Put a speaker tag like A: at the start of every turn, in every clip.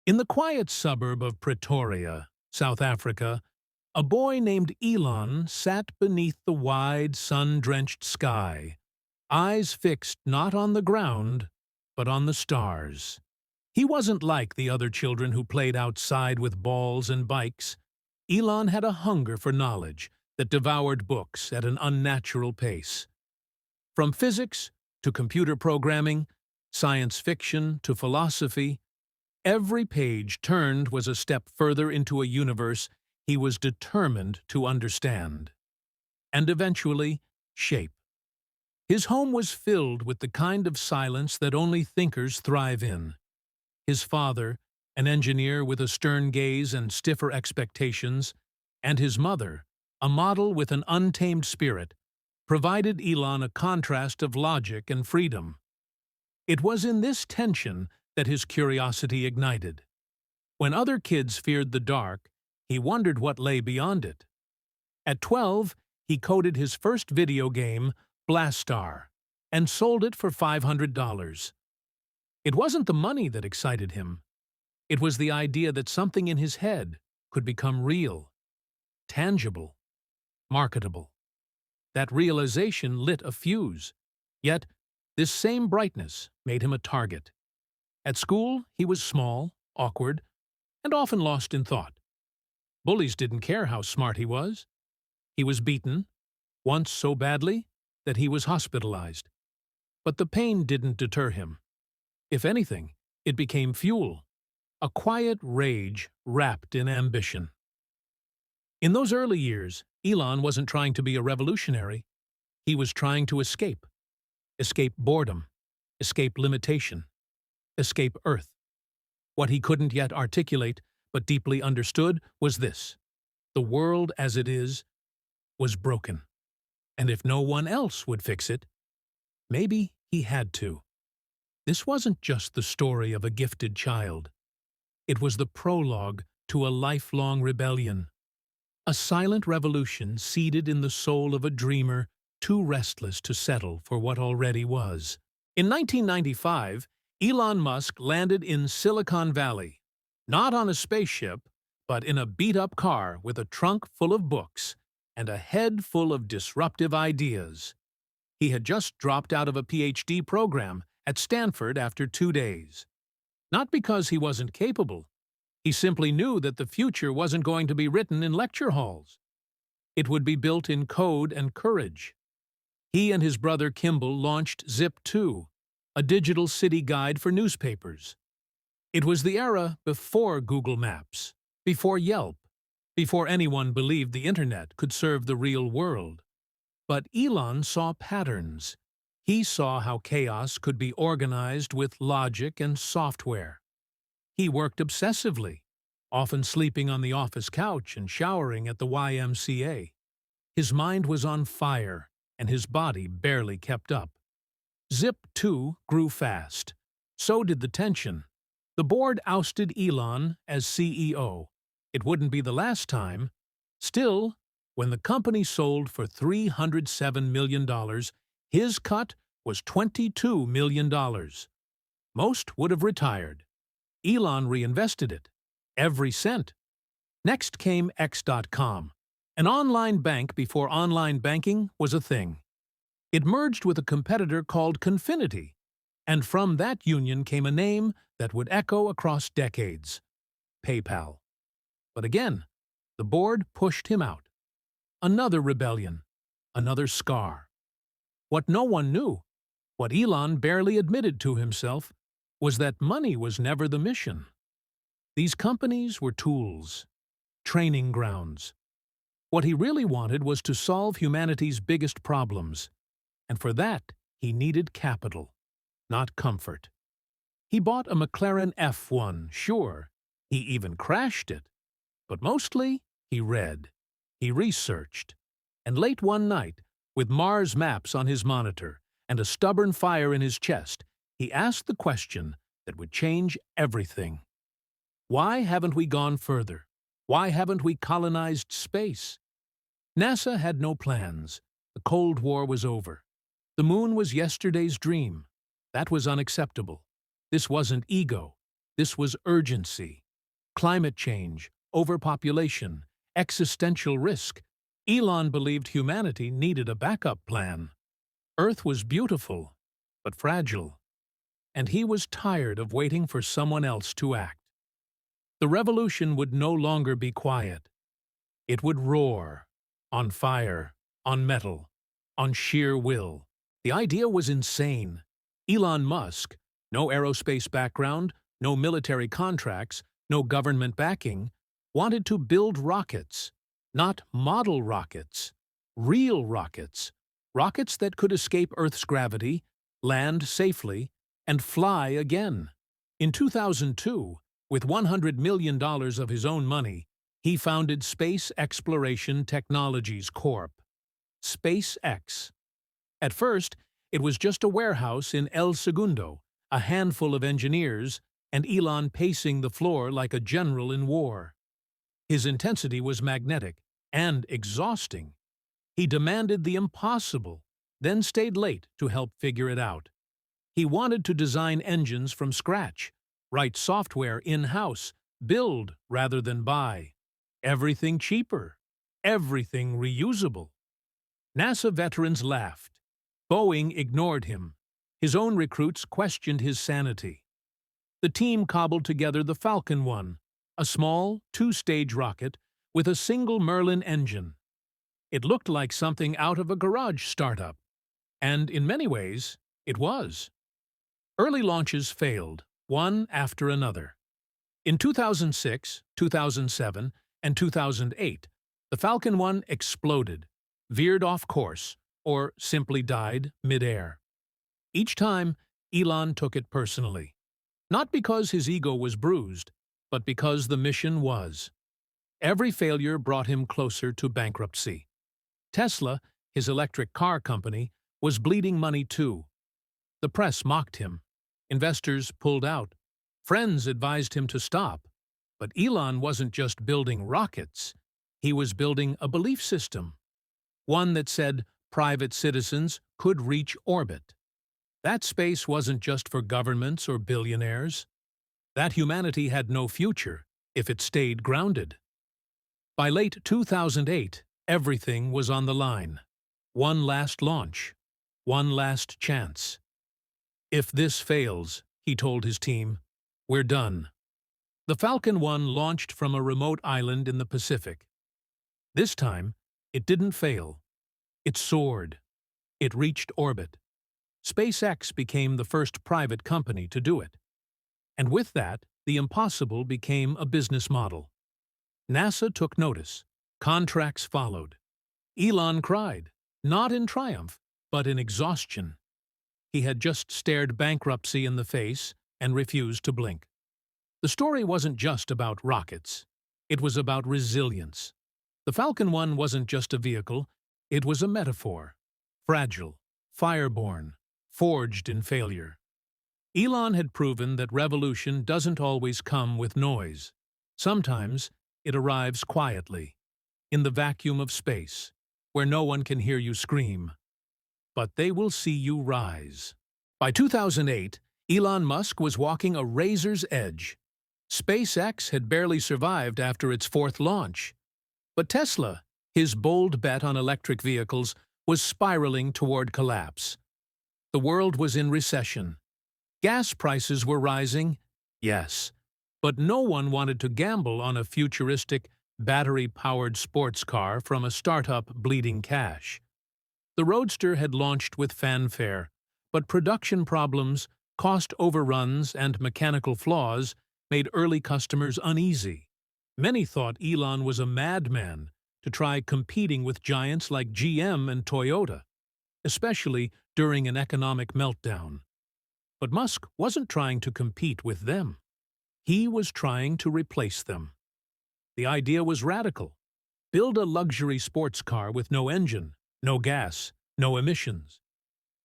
A: In the quiet suburb of Pretoria, South Africa, a boy named Elon sat beneath the wide, sun-drenched sky, eyes fixed not on the ground, but on the stars. He wasn't like the other children who played outside with balls and bikes. Elon had a hunger for knowledge that devoured books at an unnatural pace. From physics to computer programming, science fiction to philosophy, every page turned was a step further into a universe he was determined to understand, and eventually shape. His home was filled with the kind of silence that only thinkers thrive in. His father, an engineer with a stern gaze and stiffer expectations, and his mother, a model with an untamed spirit, provided Elon a contrast of logic and freedom. It was in this tension that his curiosity ignited. When other kids feared the dark, he wondered what lay beyond it. At 12, he coded his first video game, Blastar, and sold it for $500. It wasn't the money that excited him. It was the idea that something in his head could become real, tangible, marketable. That realization lit a fuse. Yet, this same brightness made him a target. At school, he was small, awkward, and often lost in thought. Bullies didn't care how smart he was. He was beaten, once so badly that he was hospitalized. But the pain didn't deter him. If anything, it became fuel, a quiet rage wrapped in ambition. In those early years, Elon wasn't trying to be a revolutionary. He was trying to escape. Escape boredom. Escape limitation. Escape Earth. What he couldn't yet articulate, but deeply understood, was this: the world as it is was broken. And if no one else would fix it, maybe he had to. This wasn't just the story of a gifted child. It was the prologue to a lifelong rebellion. A silent revolution seeded in the soul of a dreamer too restless to settle for what already was. In 1995, Elon Musk landed in Silicon Valley, not on a spaceship, but in a beat-up car with a trunk full of books and a head full of disruptive ideas. He had just dropped out of a PhD program at Stanford after 2 days. Not because he wasn't capable. He simply knew that the future wasn't going to be written in lecture halls. It would be built in code and courage. He and his brother Kimball launched Zip2, a digital city guide for newspapers. It was the era before Google Maps, before Yelp, before anyone believed the internet could serve the real world. But Elon saw patterns. He saw how chaos could be organized with logic and software. He worked obsessively, often sleeping on the office couch and showering at the YMCA. His mind was on fire, and his body barely kept up. Zip2 grew fast. So did the tension. The board ousted Elon as CEO. It wouldn't be the last time. Still, when the company sold for $307 million, his cut was $22 million. Most would have retired. Elon reinvested it. Every cent. Next came X.com, an online bank before online banking was a thing. It merged with a competitor called Confinity, and from that union came a name that would echo across decades: PayPal. But again, the board pushed him out. Another rebellion, another scar. What no one knew, what Elon barely admitted to himself, was that money was never the mission. These companies were tools, training grounds. What he really wanted was to solve humanity's biggest problems, and for that he needed capital, not comfort. He bought a McLaren F1, sure, he even crashed it, but mostly he read, he researched, and late one night, with Mars maps on his monitor and a stubborn fire in his chest, he asked the question that would change everything. Why haven't we gone further? Why haven't we colonized space? NASA had no plans. The Cold War was over. The moon was yesterday's dream. That was unacceptable. This wasn't ego. This was urgency. Climate change, overpopulation, existential risk. Elon believed humanity needed a backup plan. Earth was beautiful, but fragile, and he was tired of waiting for someone else to act. The revolution would no longer be quiet. It would roar, on fire, on metal, on sheer will. The idea was insane. Elon Musk, no aerospace background, no military contracts, no government backing, wanted to build rockets, not model rockets, real rockets, rockets that could escape Earth's gravity, land safely, and fly again. In 2002, with $100 million of his own money, he founded Space Exploration Technologies Corp. SpaceX. At first, it was just a warehouse in El Segundo, a handful of engineers, and Elon pacing the floor like a general in war. His intensity was magnetic and exhausting. He demanded the impossible, then stayed late to help figure it out. He wanted to design engines from scratch, write software in-house, build rather than buy. Everything cheaper, everything reusable. NASA veterans laughed. Boeing ignored him. His own recruits questioned his sanity. The team cobbled together the Falcon 1, a small, two-stage rocket with a single Merlin engine. It looked like something out of a garage startup, and in many ways, it was. Early launches failed, one after another. In 2006, 2007, and 2008, the Falcon 1 exploded, veered off course, or simply died mid-air. Each time, Elon took it personally. Not because his ego was bruised, but because the mission was. Every failure brought him closer to bankruptcy. Tesla, his electric car company, was bleeding money too. The press mocked him. Investors pulled out. Friends advised him to stop. But Elon wasn't just building rockets. He was building a belief system. One that said private citizens could reach orbit. That space wasn't just for governments or billionaires. That humanity had no future if it stayed grounded. By late 2008, everything was on the line. One last launch. One last chance. If this fails, he told his team, we're done. The Falcon 1 launched from a remote island in the Pacific. This time, it didn't fail. It soared. It reached orbit. SpaceX became the first private company to do it. And with that, the impossible became a business model. NASA took notice. Contracts followed. Elon cried, not in triumph, but in exhaustion. He had just stared bankruptcy in the face and refused to blink. The story wasn't just about rockets. It was about resilience. The Falcon 1 wasn't just a vehicle, it was a metaphor. Fragile, fireborn, forged in failure. Elon had proven that revolution doesn't always come with noise. Sometimes it arrives quietly, in the vacuum of space, where no one can hear you scream. But they will see you rise. By 2008, Elon Musk was walking a razor's edge. SpaceX had barely survived after its fourth launch. But Tesla, his bold bet on electric vehicles, was spiraling toward collapse. The world was in recession. Gas prices were rising, yes, but no one wanted to gamble on a futuristic, battery-powered sports car from a startup bleeding cash. The Roadster had launched with fanfare, but production problems, cost overruns, and mechanical flaws made early customers uneasy. Many thought Elon was a madman to try competing with giants like GM and Toyota, especially during an economic meltdown. But Musk wasn't trying to compete with them. He was trying to replace them. The idea was radical. Build a luxury sports car with no engine, no gas, no emissions.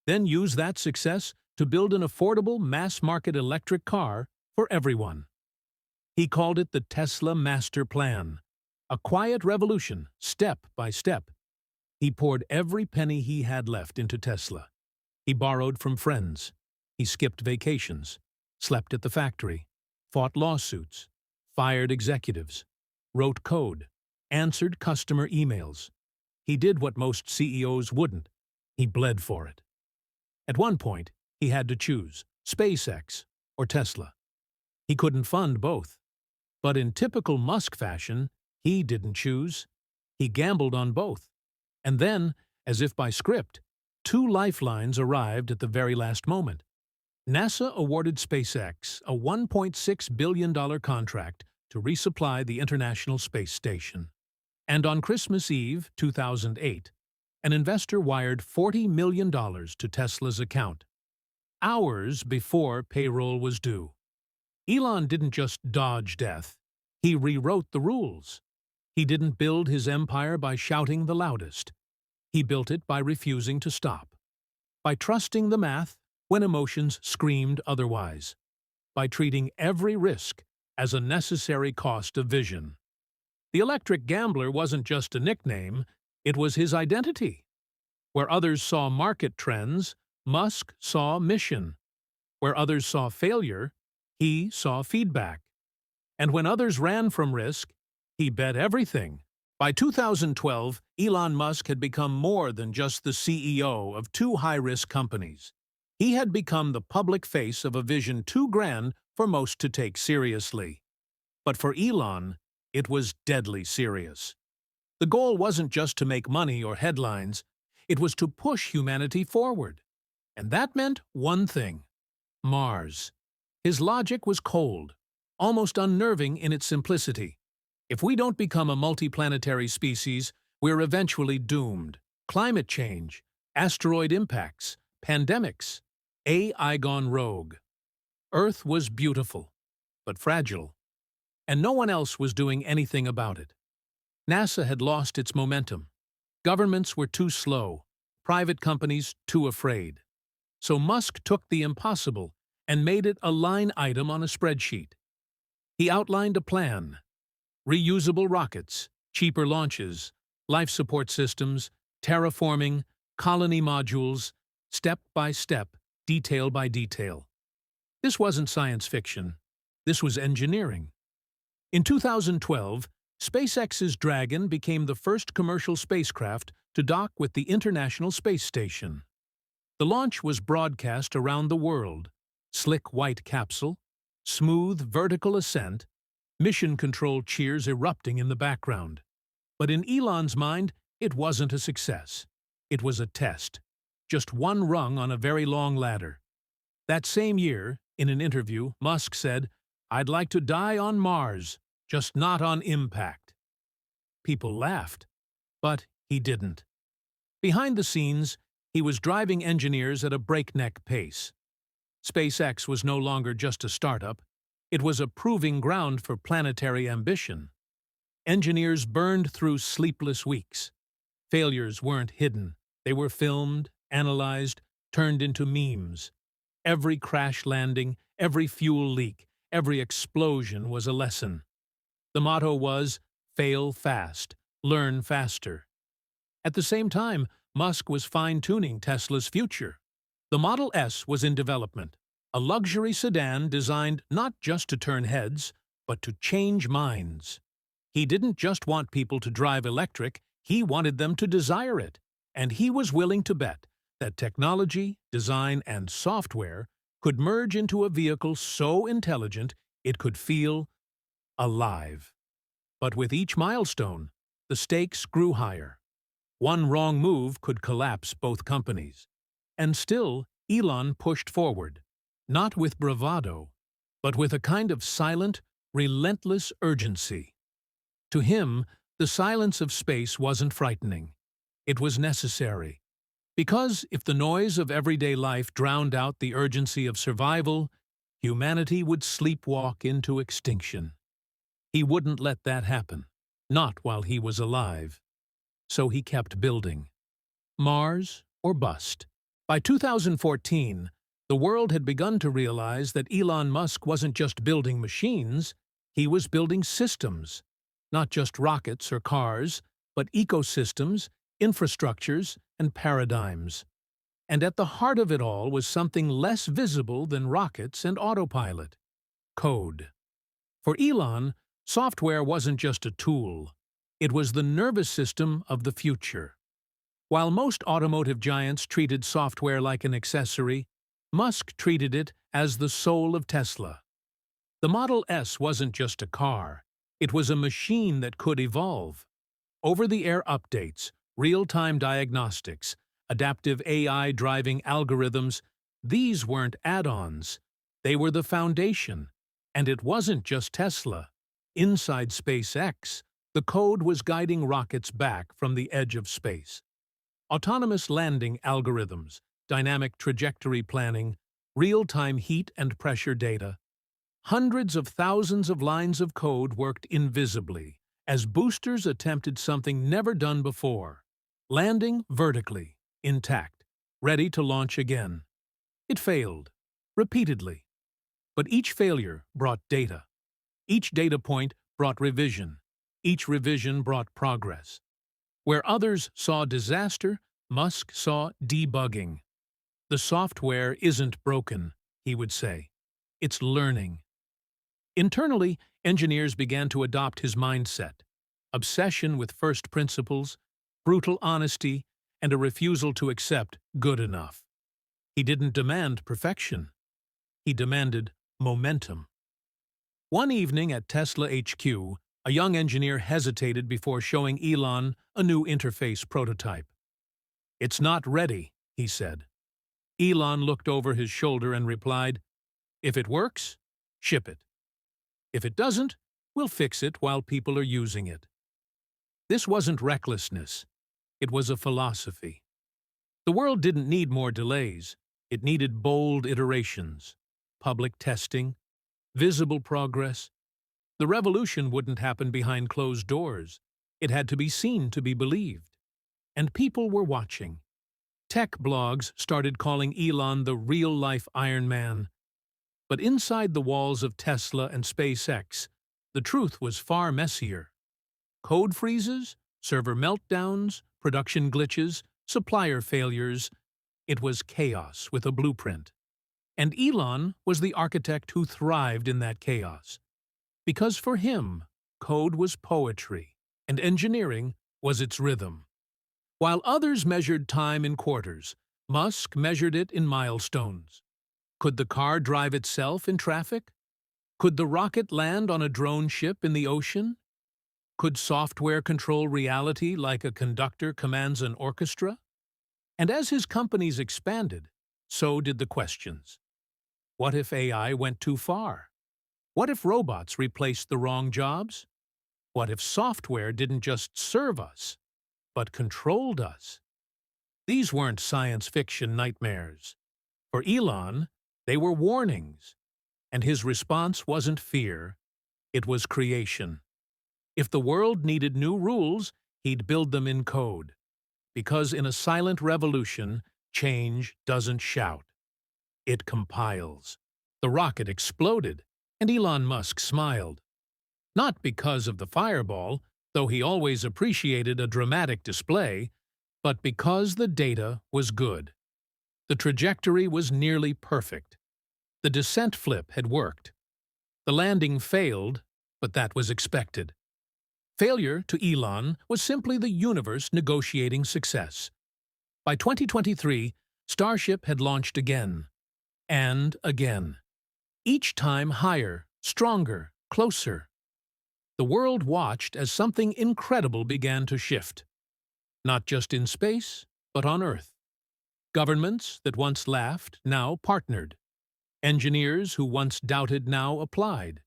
A: Then use that success to build an affordable mass-market electric car for everyone. He called it the Tesla Master Plan, a quiet revolution, step by step. He poured every penny he had left into Tesla. He borrowed from friends. He skipped vacations, slept at the factory, fought lawsuits, fired executives, wrote code, answered customer emails. He did what most CEOs wouldn't. He bled for it. At one point, he had to choose SpaceX or Tesla. He couldn't fund both. But in typical Musk fashion, he didn't choose. He gambled on both. And then, as if by script, two lifelines arrived at the very last moment. NASA awarded SpaceX a $1.6 billion contract to resupply the International Space Station. And on Christmas Eve, 2008, an investor wired $40 million to Tesla's account, hours before payroll was due. Elon didn't just dodge death, he rewrote the rules. He didn't build his empire by shouting the loudest. He built it by refusing to stop, by trusting the math when emotions screamed otherwise, by treating every risk as a necessary cost of vision. The electric gambler wasn't just a nickname, it was his identity. Where others saw market trends, Musk saw mission. Where others saw failure, he saw feedback. And when others ran from risk, he bet everything. By 2012, Elon Musk had become more than just the CEO of two high-risk companies. He had become the public face of a vision too grand for most to take seriously. But for Elon, it was deadly serious. The goal wasn't just to make money or headlines, it was to push humanity forward. And that meant one thing: Mars. His logic was cold, almost unnerving in its simplicity. If we don't become a multiplanetary species, we're eventually doomed. Climate change, asteroid impacts, pandemics, AI gone rogue. Earth was beautiful, but fragile, and no one else was doing anything about it. NASA had lost its momentum. Governments were too slow, private companies too afraid. So Musk took the impossible and made it a line item on a spreadsheet. He outlined a plan: reusable rockets, cheaper launches, life support systems, terraforming, colony modules, step by step, detail by detail. This wasn't science fiction. This was engineering. In 2012, SpaceX's Dragon became the first commercial spacecraft to dock with the International Space Station. The launch was broadcast around the world: slick white capsule, smooth vertical ascent, mission control cheers erupting in the background. But in Elon's mind, it wasn't a success. It was a test, just one rung on a very long ladder. That same year, in an interview, Musk said, "I'd like to die on Mars, just not on impact." People laughed, but he didn't. Behind the scenes, he was driving engineers at a breakneck pace. SpaceX was no longer just a startup. It was a proving ground for planetary ambition. Engineers burned through sleepless weeks. Failures weren't hidden. They were filmed, analyzed, turned into memes. Every crash landing, every fuel leak, every explosion was a lesson. The motto was, fail fast, learn faster. At the same time, Musk was fine-tuning Tesla's future. The Model S was in development, a luxury sedan designed not just to turn heads, but to change minds. He didn't just want people to drive electric, he wanted them to desire it. And he was willing to bet that technology, design, and software could merge into a vehicle so intelligent it could feel alive. But with each milestone, the stakes grew higher. One wrong move could collapse both companies. And still, Elon pushed forward, not with bravado, but with a kind of silent, relentless urgency. To him, the silence of space wasn't frightening. It was necessary. Because if the noise of everyday life drowned out the urgency of survival, humanity would sleepwalk into extinction. He wouldn't let that happen, not while he was alive. So he kept building. Mars or bust. By 2014, the world had begun to realize that Elon Musk wasn't just building machines, he was building systems. Not just rockets or cars, but ecosystems, infrastructures, and paradigms. And at the heart of it all was something less visible than rockets and autopilot: code. For Elon, software wasn't just a tool. It was the nervous system of the future. While most automotive giants treated software like an accessory, Musk treated it as the soul of Tesla. The Model S wasn't just a car. It was a machine that could evolve. Over-the-air updates, real-time diagnostics, adaptive AI driving algorithms, these weren't add-ons. They were the foundation. And it wasn't just Tesla. Inside SpaceX, the code was guiding rockets back from the edge of space. Autonomous landing algorithms, dynamic trajectory planning, real-time heat and pressure data. Hundreds of thousands of lines of code worked invisibly as boosters attempted something never done before, landing vertically, intact, ready to launch again. It failed, repeatedly. But each failure brought data. Each data point brought revision. Each revision brought progress. Where others saw disaster, Musk saw debugging. The software isn't broken, he would say. It's learning. Internally, engineers began to adopt his mindset: obsession with first principles, brutal honesty, and a refusal to accept good enough. He didn't demand perfection. He demanded momentum. One evening at Tesla HQ, a young engineer hesitated before showing Elon a new interface prototype. "It's not ready," he said. Elon looked over his shoulder and replied, "If it works, ship it. If it doesn't, we'll fix it while people are using it." This wasn't recklessness. It was a philosophy. The world didn't need more delays. It needed bold iterations, public testing, visible progress. The revolution wouldn't happen behind closed doors. It had to be seen to be believed. And people were watching. Tech blogs started calling Elon the real-life Iron Man. But inside the walls of Tesla and SpaceX, the truth was far messier. Code freezes, server meltdowns, production glitches, supplier failures. It was chaos with a blueprint. And Elon was the architect who thrived in that chaos. Because for him, code was poetry, and engineering was its rhythm. While others measured time in quarters, Musk measured it in milestones. Could the car drive itself in traffic? Could the rocket land on a drone ship in the ocean? Could software control reality like a conductor commands an orchestra? And as his companies expanded, so did the questions. What if AI went too far? What if robots replaced the wrong jobs? What if software didn't just serve us, but controlled us? These weren't science fiction nightmares. For Elon, they were warnings. And his response wasn't fear, it was creation. If the world needed new rules, he'd build them in code. Because in a silent revolution, change doesn't shout. It compiles. The rocket exploded, and Elon Musk smiled. Not because of the fireball, though he always appreciated a dramatic display, but because the data was good. The trajectory was nearly perfect. The descent flip had worked. The landing failed, but that was expected. Failure, to Elon, was simply the universe negotiating success. By 2023, Starship had launched again. And again. Each time higher, stronger, closer. The world watched as something incredible began to shift. Not just in space, but on Earth. Governments that once laughed now partnered. Engineers who once doubted now applied.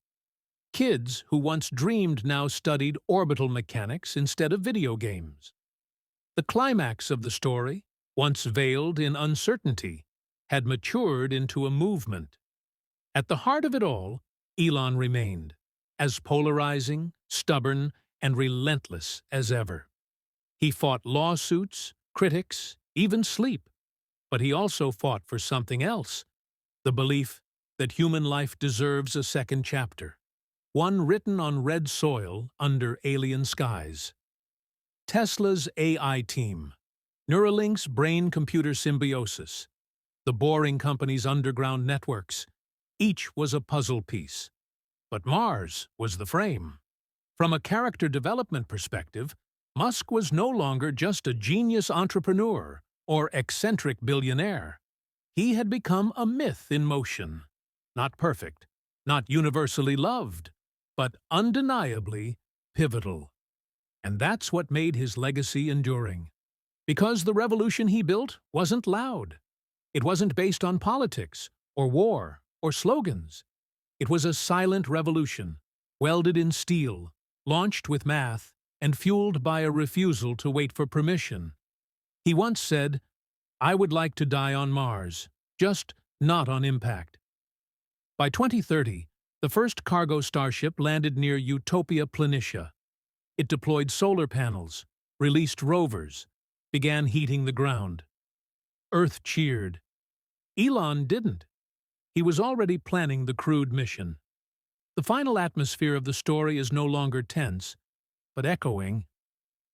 A: Kids who once dreamed now studied orbital mechanics instead of video games. The climax of the story, once veiled in uncertainty, had matured into a movement. At the heart of it all, Elon remained, as polarizing, stubborn, and relentless as ever. He fought lawsuits, critics, even sleep. But he also fought for something else, the belief that human life deserves a second chapter, one written on red soil under alien skies. Tesla's AI team, Neuralink's brain-computer symbiosis, the Boring Company's underground networks, each was a puzzle piece. but Mars was the frame. From a character development perspective, Musk was no longer just a genius entrepreneur or eccentric billionaire. He had become a myth in motion. Not perfect, not universally loved, but undeniably pivotal. And that's what made his legacy enduring. Because the revolution he built wasn't loud. It wasn't based on politics, or war, or slogans. It was a silent revolution, welded in steel, launched with math, and fueled by a refusal to wait for permission. He once said, "I would like to die on Mars, just not on impact." By 2030, the first cargo starship landed near Utopia Planitia. It deployed solar panels, released rovers, began heating the ground. Earth cheered. Elon didn't. He was already planning the crewed mission. The final atmosphere of the story is no longer tense, but echoing,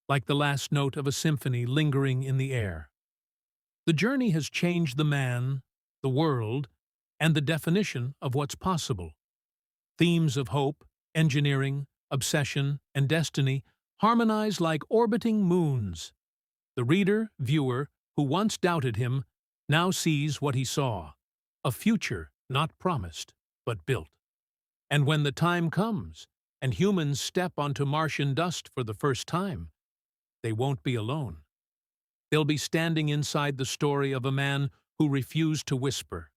A: like the last note of a symphony lingering in the air. The journey has changed the man, the world, and the definition of what's possible. Themes of hope, engineering, obsession, and destiny harmonize like orbiting moons. The reader, viewer, who once doubted him, now sees what he saw, a future not promised, but built. And when the time comes, and humans step onto Martian dust for the first time, they won't be alone. They'll be standing inside the story of a man who refused to whisper,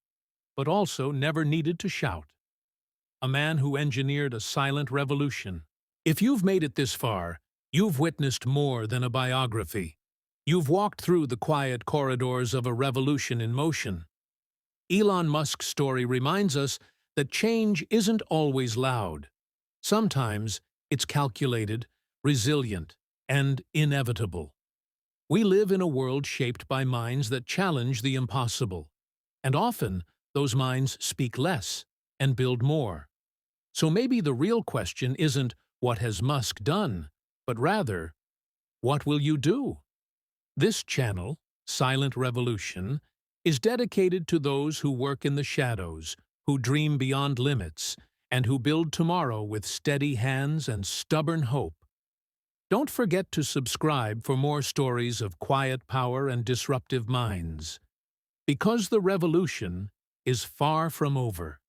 A: but also never needed to shout. A man who engineered a silent revolution. If you've made it this far, you've witnessed more than a biography. You've walked through the quiet corridors of a revolution in motion. Elon Musk's story reminds us that change isn't always loud. Sometimes it's calculated, resilient, and inevitable. We live in a world shaped by minds that challenge the impossible, and often those minds speak less and build more. So maybe the real question isn't, what has Musk done, but rather, what will you do? This channel, Silent Revolution, is dedicated to those who work in the shadows, who dream beyond limits, and who build tomorrow with steady hands and stubborn hope. Don't forget to subscribe for more stories of quiet power and disruptive minds. Because the revolution is far from over.